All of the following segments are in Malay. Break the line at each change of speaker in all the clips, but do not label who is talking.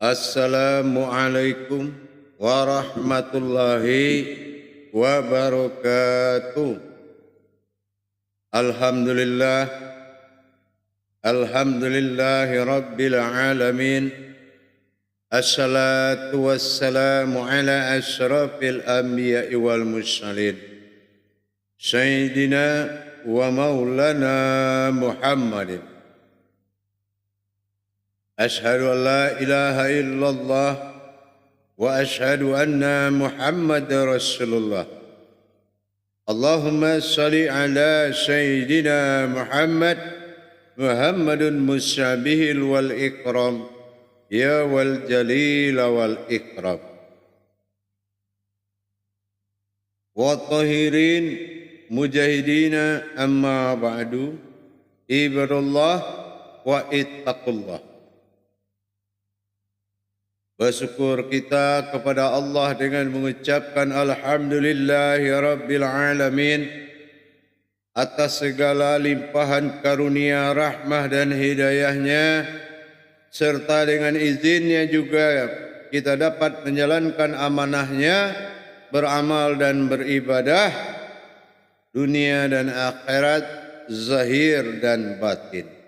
Assalamualaikum warahmatullahi wabarakatuh. Alhamdulillah, alhamdulillahi rabbil alamin. Assalatu wassalamu ala asyrafil anbiya'i wal mursalin. Sayyidina wa maulana Muhammadin. Ashhadu an la ilaha illallah wa ashhadu anna Muhammadar Rasulullah. Allahumma salli ala Sayyidina Muhammadun musabihil wal ikram ya wal jalil wal ikram. Wa tahirin mujahidina amma ba'du. Ibadallah wa ittaqullah. Bersyukur kita kepada Allah dengan mengucapkan Alhamdulillahi Rabbil Alamin atas segala limpahan karunia, rahmah dan hidayahnya, serta dengan izinnya juga kita dapat menjalankan amanahnya, beramal dan beribadah, dunia dan akhirat, zahir dan batin.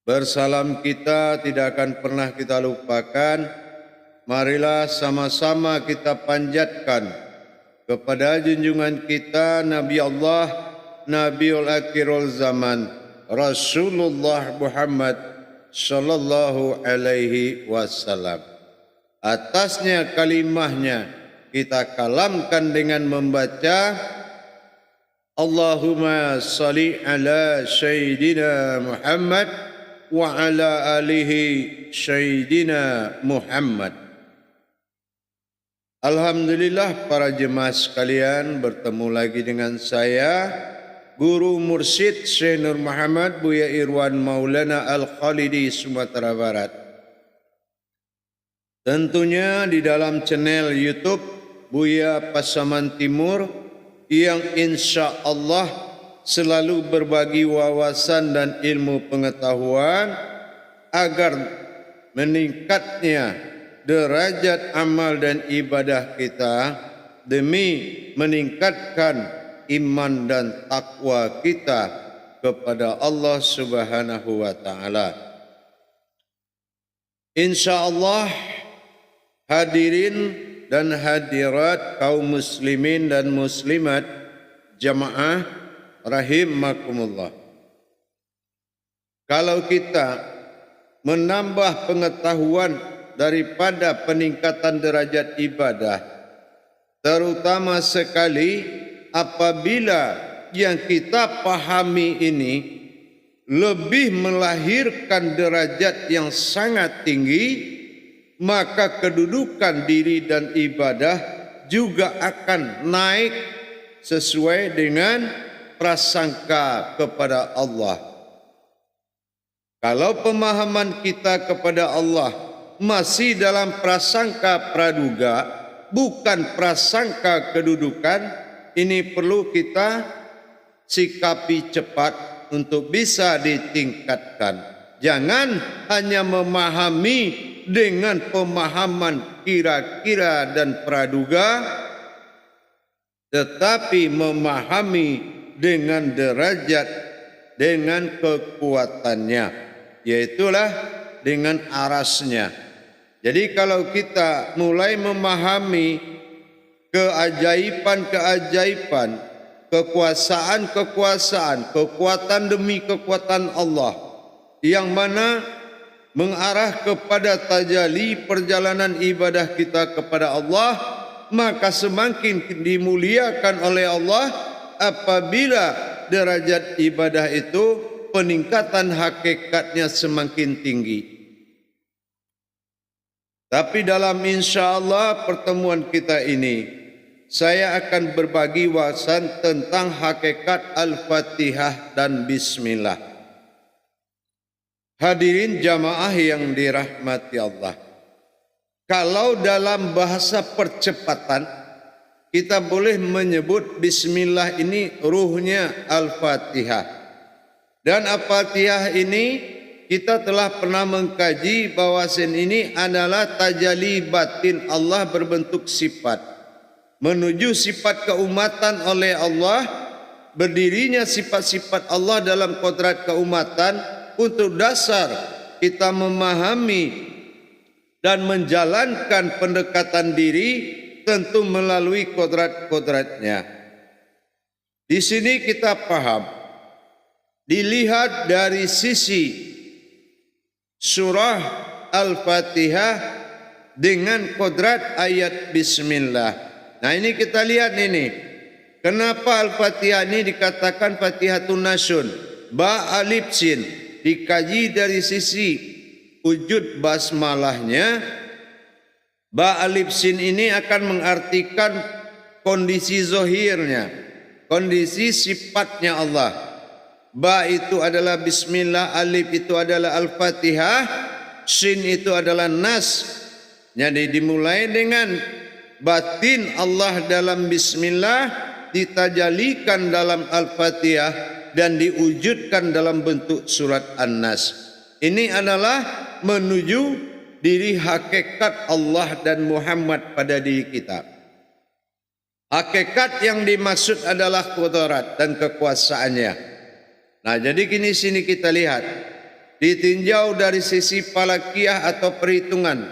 Bersalam kita tidak akan pernah kita lupakan. Marilah sama-sama kita panjatkan kepada junjungan kita Nabi Allah, Nabiul Akhirul Zaman, Rasulullah Muhammad sallallahu alaihi wasallam. Atasnya kalimahnya kita kalamkan dengan membaca Allahumma salli ala Sayyidina Muhammad wa ala alihi Sayyidina Muhammad. Alhamdulillah para jemaah sekalian, bertemu lagi dengan saya Guru Mursyid Syekh Nur Muhammad Buya Irwan Maulana Al-Khalidi Sumatera Barat. Tentunya di dalam channel YouTube Buya Pasaman Timur yang insya Allah selalu berbagi wawasan dan ilmu pengetahuan agar meningkatnya derajat amal dan ibadah kita demi meningkatkan iman dan takwa kita kepada Allah Subhanahu wa taala. Insyaallah hadirin dan hadirat kaum muslimin dan muslimat jamaah rahimakumullah. Kalau kita menambah pengetahuan daripada peningkatan derajat ibadah, terutama sekali apabila yang kita pahami ini lebih melahirkan derajat yang sangat tinggi, maka kedudukan diri dan ibadah juga akan naik sesuai dengan prasangka kepada Allah. Kalau pemahaman kita kepada Allah masih dalam prasangka praduga, bukan prasangka kedudukan, ini perlu kita sikapi cepat untuk bisa ditingkatkan. Jangan hanya memahami dengan pemahaman kira-kira dan praduga, tetapi memahami dengan derajat, dengan kekuatannya, yaitulah dengan arasnya. Jadi kalau kita mulai memahami keajaiban-keajaiban, kekuasaan-kekuasaan, kekuatan demi kekuatan Allah, yang mana mengarah kepada tajalli perjalanan ibadah kita kepada Allah, maka semakin dimuliakan oleh Allah apabila derajat ibadah itu peningkatan hakikatnya semakin tinggi. Tapi dalam insyaAllah pertemuan kita ini, saya akan berbagi wawasan tentang hakikat Al-Fatihah dan Bismillah. Hadirin jamaah yang dirahmati Allah. Kalau dalam bahasa percepatan, kita boleh menyebut Bismillah ini ruhnya Al-Fatihah. Dan Al-Fatihah ini kita telah pernah mengkaji bahwa sin ini adalah tajalli batin Allah berbentuk sifat. Menuju sifat keumatan oleh Allah, berdirinya sifat-sifat Allah dalam kodrat keumatan untuk dasar kita memahami dan menjalankan pendekatan diri tentu melalui kodrat-kodratnya. Di sini kita paham, dilihat dari sisi surah Al-Fatihah dengan kodrat ayat Bismillah. Nah ini kita lihat ini, kenapa Al-Fatihah ini dikatakan Fatihatun Nasun, ba alif sin, dikaji dari sisi wujud basmalahnya. Ba alif sin ini akan mengartikan kondisi zohirnya, kondisi sifatnya Allah. Ba itu adalah Bismillah, alif itu adalah Al-Fatihah, sin itu adalah Nas. Jadi dimulai dengan batin Allah dalam Bismillah, ditajalikan dalam Al-Fatihah dan diwujudkan dalam bentuk surat An-Nas. Ini adalah menuju diri hakikat Allah dan Muhammad pada diri kita. Hakikat yang dimaksud adalah qudrat dan kekuasaannya. Nah, jadi sini kita lihat, ditinjau dari sisi falakiyah atau perhitungan.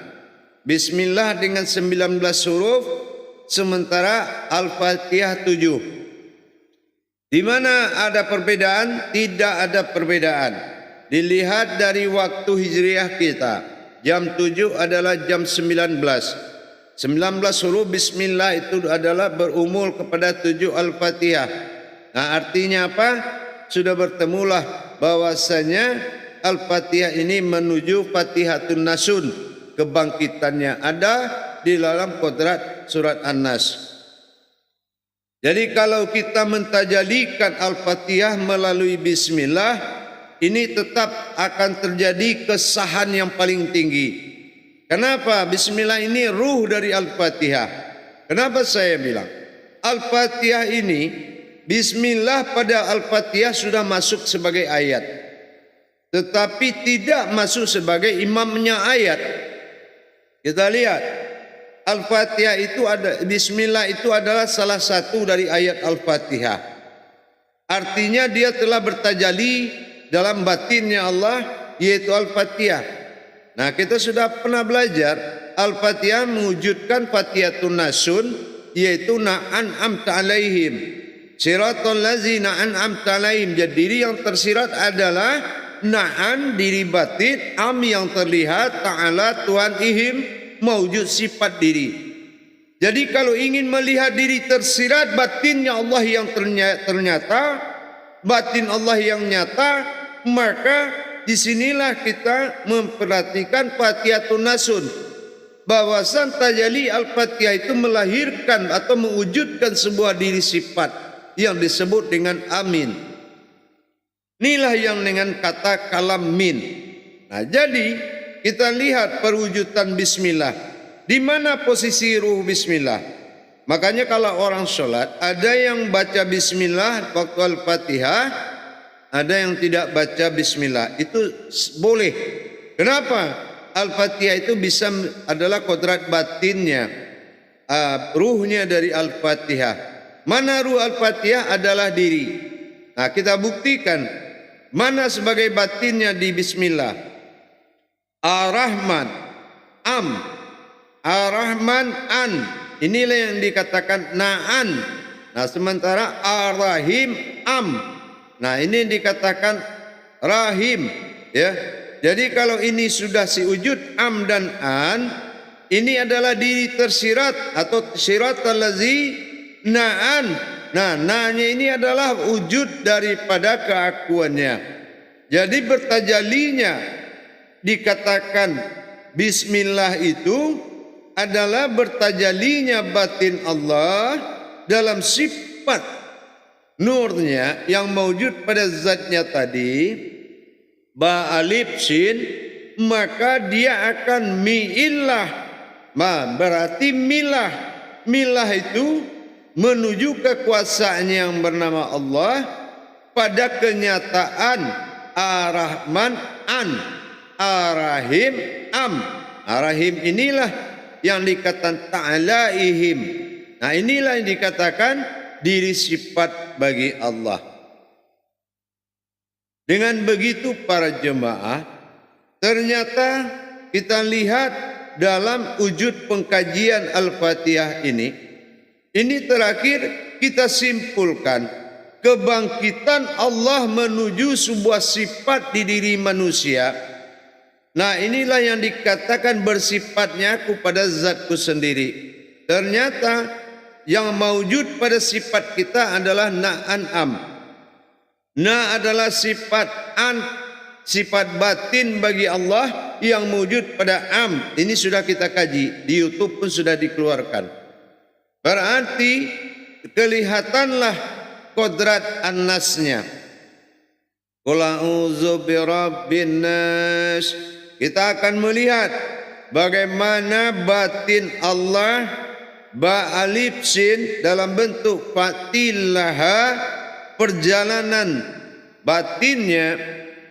Bismillah dengan 19 huruf, sementara Al-Fatihah 7. Di mana ada perbedaan? Tidak ada perbedaan. Dilihat dari waktu hijriah kita, jam 7 adalah jam 19. 19 huruf Bismillah itu adalah berumul kepada 7 Al-Fatihah. Nah artinya apa? Sudah bertemulah bahwasanya Al-Fatihah ini menuju Fatihatun Nasun. Kebangkitannya ada di dalam kodrat surat An-Nas. Jadi kalau kita mentajalikan Al-Fatihah melalui Bismillah, ini tetap akan terjadi kesahan yang paling tinggi. Kenapa? Bismillah ini ruh dari Al-Fatihah. Kenapa saya bilang? Al-Fatihah ini, Bismillah pada Al-Fatihah sudah masuk sebagai ayat. Tetapi tidak masuk sebagai imamnya ayat. Kita lihat. Al-Fatihah itu ada, Bismillah itu adalah salah satu dari ayat Al-Fatihah. Artinya dia telah bertajalli dalam batinnya Allah, yaitu Al-Fatihah. Nah kita sudah pernah belajar Al-Fatihah mewujudkan Fatihatun Nasun, yaitu na'an'amta alaihim, siratal ladzina an'amta alaihim. Jadi diri yang tersirat adalah na'an, diri batin, am yang terlihat, ta'ala Tuhan, ihim mewujud sifat diri. Jadi kalau ingin melihat diri tersirat, batinnya Allah yang ternyata, batin Allah yang nyata, maka disinilah kita memperhatikan Fatihatun Nasun. Bahwasan tajalli Al-Fatihah itu melahirkan atau mewujudkan sebuah diri sifat yang disebut dengan amin. Inilah yang dengan kata kalam min. Nah jadi kita lihat perwujudan Bismillah. Di mana posisi ruh Bismillah? Makanya kalau orang sholat, ada yang baca Bismillah waktu Al-Fatihah, ada yang tidak baca Bismillah. Itu boleh. Kenapa? Al-Fatihah itu bisa adalah kodrat batinnya, ruhnya dari Al-Fatihah. Mana ruh Al-Fatihah? Adalah diri. Nah kita buktikan mana sebagai batinnya di Bismillah. Ar-Rahman, am, Ar-Rahman, an. Inilah yang dikatakan na'an. Nah sementara Ar-Rahim, am. Nah ini dikatakan rahim, ya. Jadi kalau ini sudah si wujud am dan an, ini adalah diri tersirat atau siratal ladzi na'an. Nah, na'nya ini adalah wujud daripada keakuannya. Jadi bertajalinya dikatakan Bismillah itu adalah bertajalinya batin Allah dalam sifat nurnya yang mewujud pada zatnya tadi, ba alif sin, maka dia akan mi'illah. Berarti milah itu menuju kekuasaan yang bernama Allah pada kenyataan Ar-Rahman an, Ar-Rahim am. Ar-Rahim inilah yang dikatakan ta'alaihim. Nah, inilah yang dikatakan diri sifat bagi Allah. Dengan begitu para jemaah, ternyata kita lihat dalam wujud pengkajian Al-Fatihah ini terakhir kita simpulkan kebangkitan Allah menuju sebuah sifat di diri manusia. Nah, inilah yang dikatakan bersifatnya kepada zatku sendiri. Ternyata yang mewujud pada sifat kita adalah na'an am. Na adalah sifat an, sifat batin bagi Allah yang mewujud pada am. Ini sudah kita kaji, di YouTube pun sudah dikeluarkan. Berarti kelihatanlah kodrat an-nasnya. Qul a'udzu birabbin nas. Kita akan melihat bagaimana batin Allah ba alif sin dalam bentuk fatilaha, perjalanan batinnya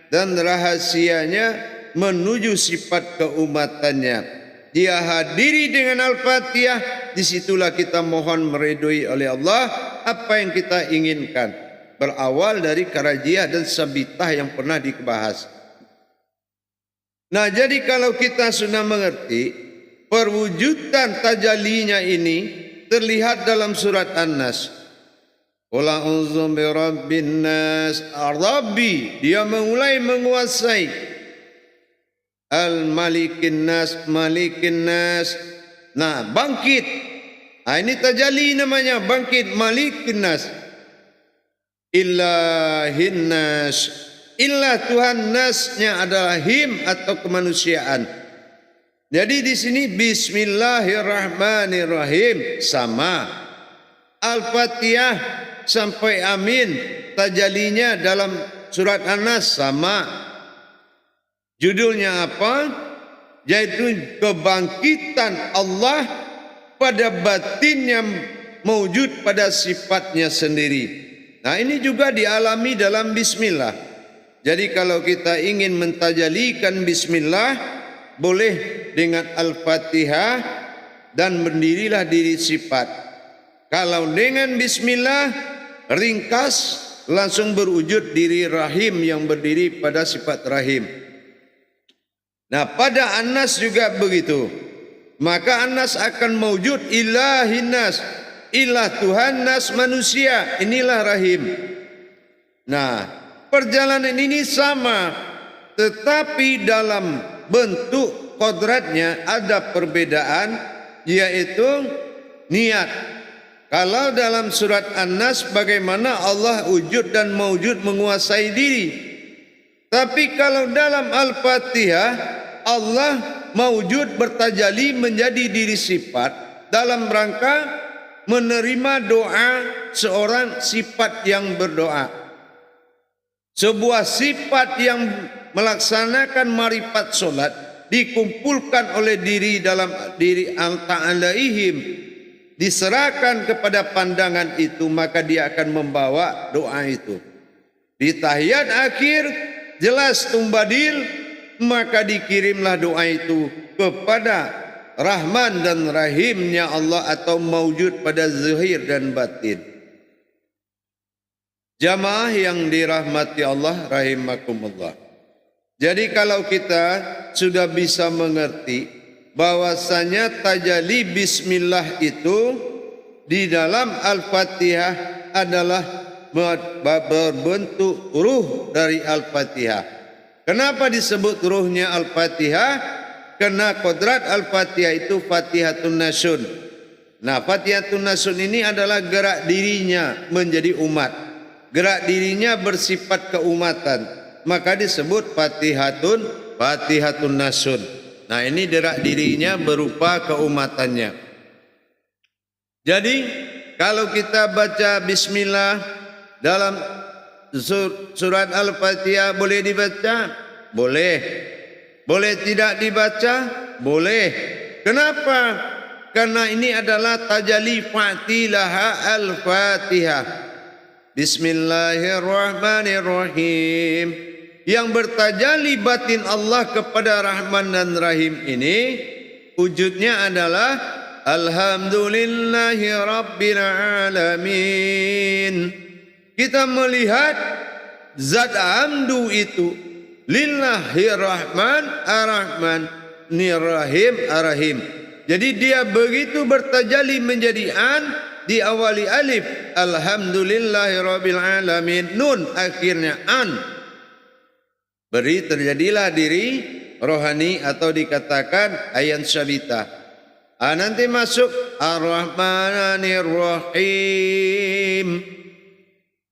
dan rahasianya menuju sifat keumatannya. Dia hadiri dengan Al-Fatihah, disitulah kita mohon meridhoi oleh Allah apa yang kita inginkan. Berawal dari karajiah dan sabitah yang pernah dibahas. Nah, jadi kalau kita sudah mengerti perwujudan tajalinya ini terlihat dalam surat An-Nas. Qul a'udzu birabbin nas. Ar-Rabbi, dia mulai menguasai. Al-Malikin nas, Malikin nas. Nah, bangkit. Nah, ini tajali namanya, bangkit Malikin nas. Ilahin nas. Ilah Tuhan, nasnya adalah him atau kemanusiaan. Jadi di sini Bismillahirrahmanirrahim sama. Al-Fatihah sampai amin tajalinya dalam surat An-Nas sama. Judulnya apa? Yaitu kebangkitan Allah pada batin yang mewujud pada sifatnya sendiri. Nah, ini juga dialami dalam bismillah. Jadi kalau kita ingin mentajalikan bismillah, boleh dengan Al-Fatihah dan berdirilah diri sifat. Kalau dengan bismillah ringkas langsung berwujud diri rahim yang berdiri pada sifat rahim. Nah, pada An-Nas juga begitu. Maka An-Nas akan mewujud ilahin nas, ilah Tuhan nas manusia, inilah rahim. Nah, perjalanan ini sama, tetapi dalam bentuk kodratnya ada perbedaan, yaitu niat. Kalau dalam surat An-Nas bagaimana Allah wujud dan mewujud menguasai diri. Tapi kalau dalam Al-Fatihah Allah mewujud bertajali menjadi diri sifat dalam rangka menerima doa seorang sifat yang berdoa. Sebuah sifat yang melaksanakan marifat solat dikumpulkan oleh diri dalam diri al-ta'alaihim, diserahkan kepada pandangan itu, maka dia akan membawa doa itu. Di tahiyat akhir jelas tumbadil, maka dikirimlah doa itu kepada Rahman dan Rahimnya Allah atau mawjud pada zahir dan batin. Jamaah yang dirahmati Allah rahimakumullah. Jadi kalau kita sudah bisa mengerti bahwasanya tajali bismillah itu di dalam Al-Fatihah adalah berbentuk ruh dari Al-Fatihah. Kenapa disebut ruhnya Al-Fatihah? Karena kodrat Al-Fatihah itu Fatihatun Nasun. Nah, Fatihatun Nasun ini adalah gerak dirinya menjadi umat. Gerak dirinya bersifat keumatan, maka disebut Fatihatun Nasun. Nah, ini gerak dirinya berupa keumatannya. Jadi kalau kita baca bismillah dalam surat Al-Fatihah boleh dibaca? Boleh. Boleh tidak dibaca? Boleh. Kenapa? Karena ini adalah tajali fatilaha Al-Fatihah. Bismillahirrahmanirrahim. yang bertajalli batin Allah kepada Rahman dan Rahim ini wujudnya adalah Alhamdulillahi Rabbil Alamin. Kita melihat zat hamdu itu lillahi Rahman Ar-Rahman Nirrahim Ar-Rahim. Jadi dia begitu bertajalli menjadi an, diawali alif, Alhamdulillahi Rabbil Alamin, nun akhirnya an. Beri terjadilah diri rohani atau dikatakan ayan syabita. Nanti masuk Ar-Rahmanir Rahim.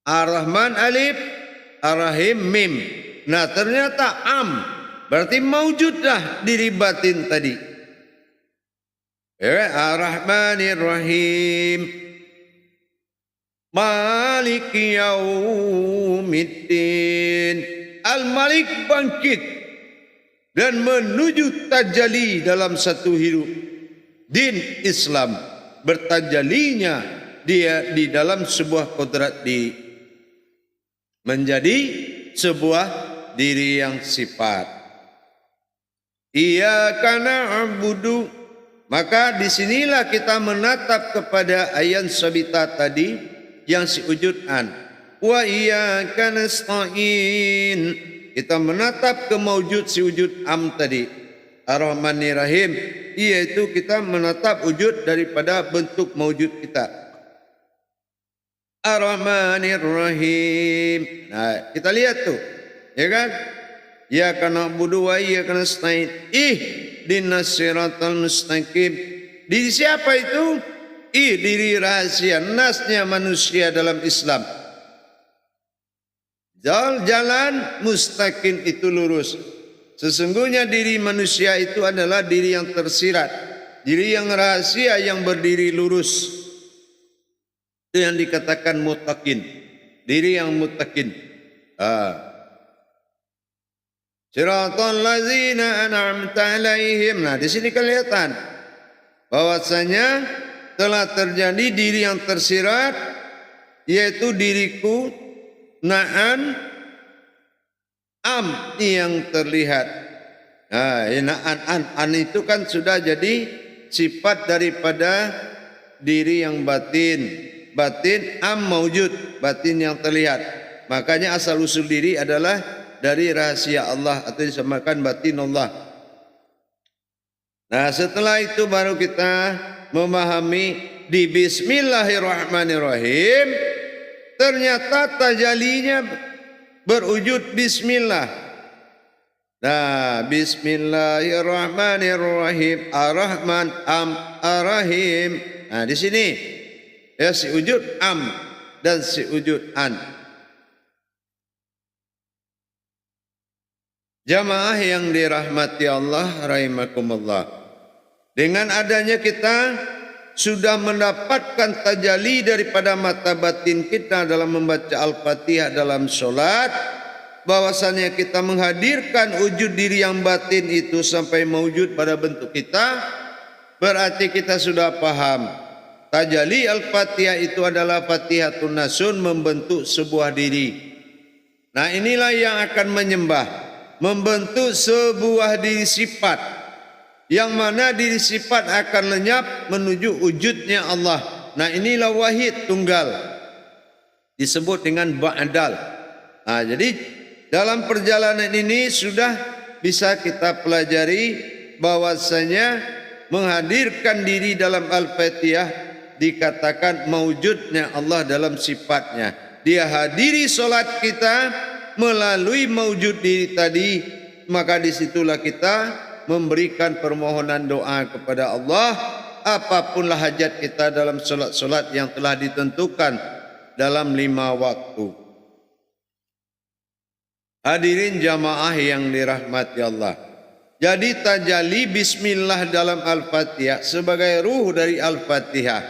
Ar-Rahman alif, Ar-Rahim mim. Nah ternyata am, berarti maujudlah diri batin tadi. Ar-Rahmanir Rahim. Maliki yaumiddin. Al-Malik bangkit dan menuju tajalli dalam satu hidup. Din Islam bertajalinya dia di dalam sebuah kodrat menjadi sebuah diri yang sifat. Iyyaka na'budu, maka disinilah kita menatap kepada ayat sabita tadi yang si wujud an. Wa iyyaka nasta'in, kita menatap ke maujud si wujud am tadi Ar-Rahmanir Rahim, yaitu kita menatap wujud daripada bentuk maujud kita Ar-Rahmanir Rahim. Nah kita lihat tuh, ya kan, iyyaka na'budu wa iyyaka nasta'in ihdinas siratal mustaqim. Diri siapa itu? Diri rahasia, nasnya manusia dalam Islam. Jalan mustaqim itu lurus. Sesungguhnya diri manusia itu adalah diri yang tersirat, diri yang rahasia yang berdiri lurus. Itu yang dikatakan muttaqin, diri yang muttaqin. Siratal ladzina an'amta alaihim. Nah, di sini kelihatan bahwasanya telah terjadi diri yang tersirat, yaitu diriku. Na'an am yang terlihat. An itu kan sudah jadi sifat daripada diri yang batin. Batin am maujud, batin yang terlihat. Makanya asal usul diri adalah dari rahasia Allah atau disamakan batin Allah. Nah setelah itu baru kita memahami di Bismillahirrahmanirrahim. Ternyata tajalinya berwujud bismillah. Nah, Bismillahirrahmanirrahim. Ar-Rahman am Ar-Rahim. Nah, di sini ya si wujud am dan si wujud an. Jamaah yang dirahmati Allah rahimakumullah. Dengan adanya kita sudah mendapatkan tajalli daripada mata batin kita dalam membaca Al-Fatihah dalam solat, bahwasannya kita menghadirkan wujud diri yang batin itu sampai mewujud pada bentuk kita, berarti kita sudah paham tajalli Al-Fatihah itu adalah Fatihatun Nasun, membentuk sebuah diri. Nah inilah yang akan menyembah, membentuk sebuah diri sifat, yang mana diri sifat akan lenyap menuju wujudnya Allah. Nah inilah wahid tunggal, disebut dengan ba'dal. Nah jadi dalam perjalanan ini sudah bisa kita pelajari bahwasanya menghadirkan diri dalam Al-Fatihah dikatakan mewujudnya Allah dalam sifatnya. Dia hadiri solat kita melalui mewujud diri tadi, maka disitulah kita memberikan permohonan doa kepada Allah, apapunlah hajat kita dalam solat-solat yang telah ditentukan dalam 5 waktu. Hadirin jamaah yang dirahmati Allah. Jadi tajalli bismillah dalam Al-Fatihah sebagai ruh dari Al-Fatihah,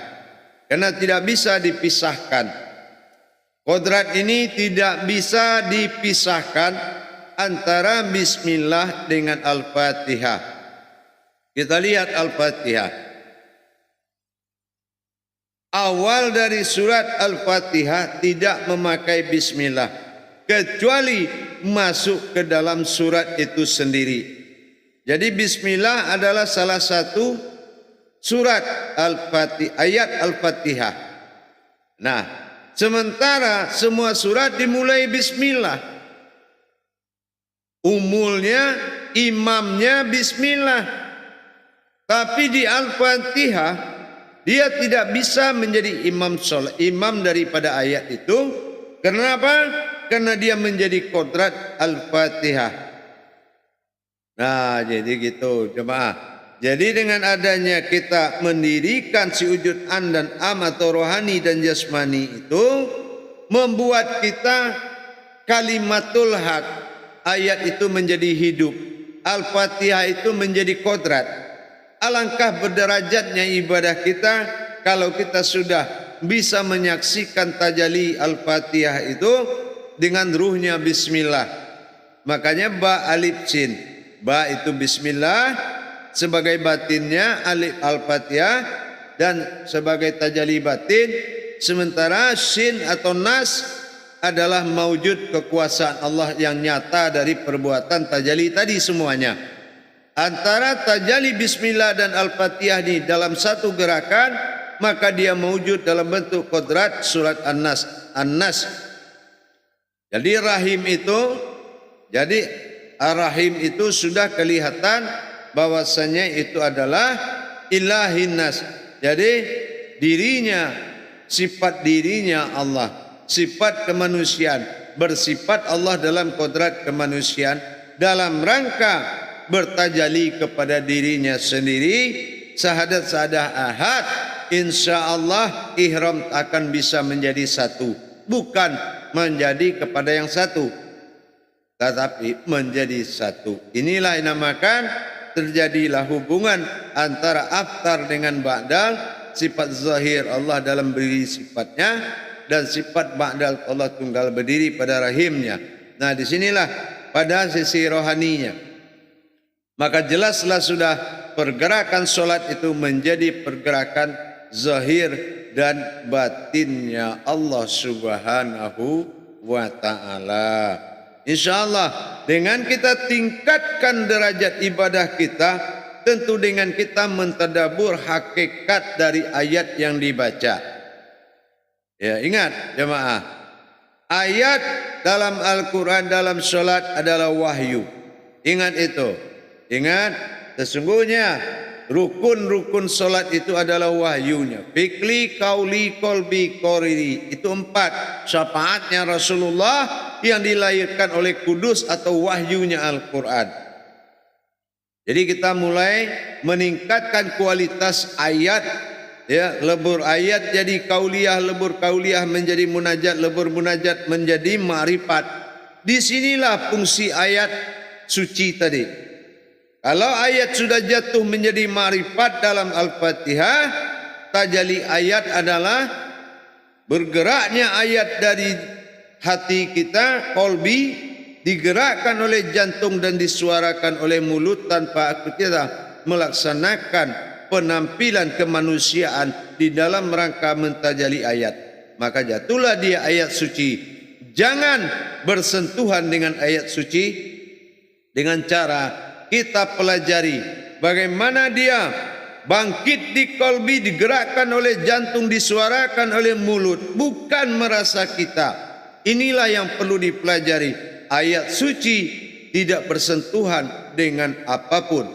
karena tidak bisa dipisahkan. Kodrat ini tidak bisa dipisahkan antara bismillah dengan Al-Fatihah. Kita lihat Al-Fatihah. Awal dari surat Al-Fatihah tidak memakai bismillah. kecuali masuk ke dalam surat itu sendiri. Jadi bismillah adalah salah satu surat Al-Fatihah, ayat Al-Fatihah. Nah, sementara semua surat dimulai bismillah. Umulnya, imamnya bismillah. Tapi di Al-Fatihah dia tidak bisa menjadi imam daripada ayat itu. Kenapa? Karena dia menjadi kodrat Al-Fatihah. Nah, jadi gitu jemaah. Jadi dengan adanya kita mendirikan si wujud an dan am atau rohani dan jasmani itu, membuat kita kalimatul haq, ayat itu menjadi hidup, Al-Fatihah itu menjadi kodrat. Alangkah berderajatnya ibadah kita kalau kita sudah bisa menyaksikan tajalli Al-Fatihah itu dengan ruhnya bismillah. Makanya ba alif sin. Ba itu bismillah sebagai batinnya, alif Al-Fatihah dan sebagai tajalli batin, sementara sin atau nas adalah maujud kekuasaan Allah yang nyata dari perbuatan tajalli tadi semuanya. Antara tajalli bismillah dan Al-Fatihah ini dalam satu gerakan, maka dia maujud dalam bentuk kodrat surat An-Nas. Jadi rahim itu, jadi ar-rahim itu sudah kelihatan bahwasanya itu adalah ilahin nas. Jadi dirinya, sifat dirinya Allah, sifat kemanusiaan, bersifat Allah dalam kodrat kemanusiaan dalam rangka bertajalli kepada dirinya sendiri. Syahadat ahad, insya Allah ihram akan bisa menjadi satu, bukan menjadi kepada yang satu, tetapi menjadi satu. Inilah yang dinamakan terjadilah hubungan antara aftar dengan ba'dal, sifat zahir Allah dalam berdiri sifatnya dan sifat ba'dal Allah tunggal berdiri pada rahimnya. Nah, disinilah pada sisi rohaninya. Maka jelaslah sudah pergerakan solat itu menjadi pergerakan zahir dan batinnya Allah Subhanahu wa ta'ala. InsyaAllah dengan kita tingkatkan derajat ibadah kita, tentu dengan kita mentadabur hakikat dari ayat yang dibaca. Ya, ingat jemaah, ayat dalam Al-Quran dalam solat adalah wahyu. Ingat itu. Ingat, sesungguhnya rukun-rukun solat itu adalah wahyunya. Fikli, kauli, kolbi, koriri. Itu 4. Syafaatnya Rasulullah yang dilahirkan oleh kudus atau wahyunya Al-Quran. Jadi kita mulai meningkatkan kualitas ayat. Ya, lebur ayat jadi kauliyah, lebur kauliyah menjadi munajat, lebur munajat menjadi ma'rifat. Disinilah fungsi ayat suci tadi. Kalau ayat sudah jatuh menjadi ma'rifat dalam Al-Fatihah, tajalli ayat adalah bergeraknya ayat dari hati kita, kolbi, digerakkan oleh jantung dan disuarakan oleh mulut tanpa kita melaksanakan penampilan kemanusiaan di dalam rangka mentajalli ayat. Maka jatuhlah dia ayat suci. Jangan bersentuhan dengan ayat suci dengan cara kita pelajari bagaimana dia bangkit di kolbi, digerakkan oleh jantung, disuarakan oleh mulut, bukan merasa kita. Inilah yang perlu dipelajari. Ayat suci tidak bersentuhan dengan apapun.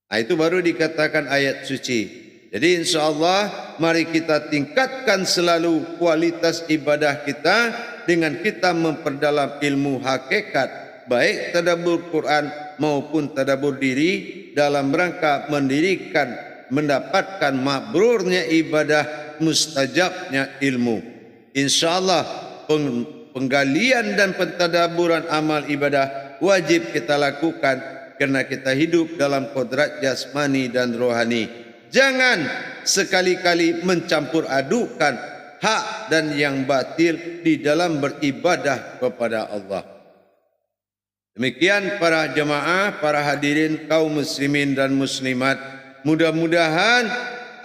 Nah, itu baru dikatakan ayat suci. Jadi insyaAllah mari kita tingkatkan selalu kualitas ibadah kita dengan kita memperdalam ilmu hakikat, baik tadabbur Quran maupun tadabbur diri dalam rangka mendirikan, mendapatkan mabrurnya ibadah, mustajabnya ilmu. InsyaAllah penggalian dan pentadaburan amal ibadah wajib kita lakukan karena kita hidup dalam kodrat jasmani dan rohani. Jangan sekali-kali mencampur adukan hak dan yang batil di dalam beribadah kepada Allah. Demikian para jemaah, para hadirin kaum muslimin dan muslimat. Mudah-mudahan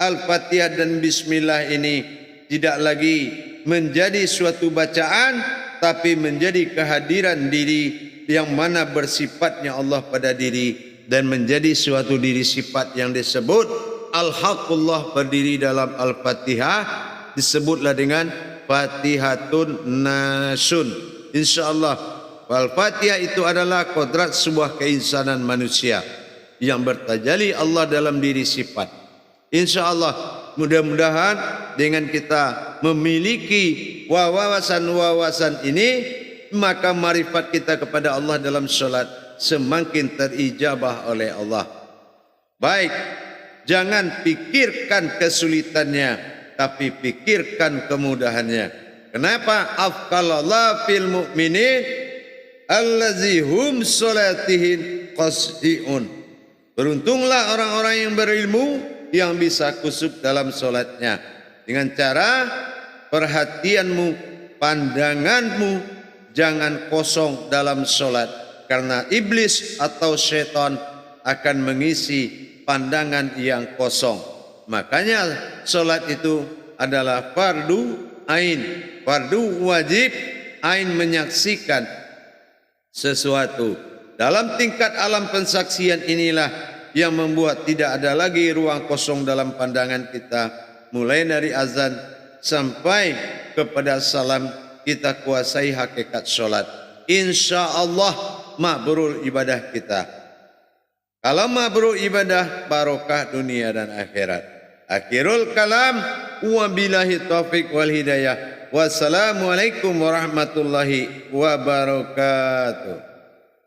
Al-Fatihah dan Bismillah ini tidak lagi menjadi suatu bacaan, tapi menjadi kehadiran diri yang mana bersifatnya Allah pada diri dan menjadi suatu diri sifat yang disebut Al-Haqqullah berdiri dalam Al-Fatihah, disebutlah dengan Fatihatun Nasun. InsyaAllah Al-Fatihah itu adalah kodrat sebuah keinsanan manusia yang bertajalli Allah dalam diri sifat. InsyaAllah mudah-mudahan dengan kita memiliki wawasan-wawasan ini, maka marifat kita kepada Allah dalam solat semakin terijabah oleh Allah. Baik, jangan pikirkan kesulitannya, tapi pikirkan kemudahannya. Kenapa? Afqalallah fil mu'minin allazi hum solatihim qasdi'un. Beruntunglah orang-orang yang berilmu yang bisa kusuk dalam solatnya. Dengan cara perhatianmu, pandanganmu jangan kosong dalam solat, karena iblis atau syaitan akan mengisi pandangan yang kosong. Makanya solat itu adalah fardu ain, fardu wajib ain, menyaksikan sesuatu. Dalam tingkat alam pensaksian inilah yang membuat tidak ada lagi ruang kosong dalam pandangan kita. Mulai dari azan sampai kepada salam, kita kuasai hakikat solat. InsyaAllah mabrur ibadah kita. Kalau mabrur ibadah, barokah dunia dan akhirat. Akhirul kalam, wabillahi taufiq wal hidayah. Wassalamualaikum warahmatullahi wabarakatuh.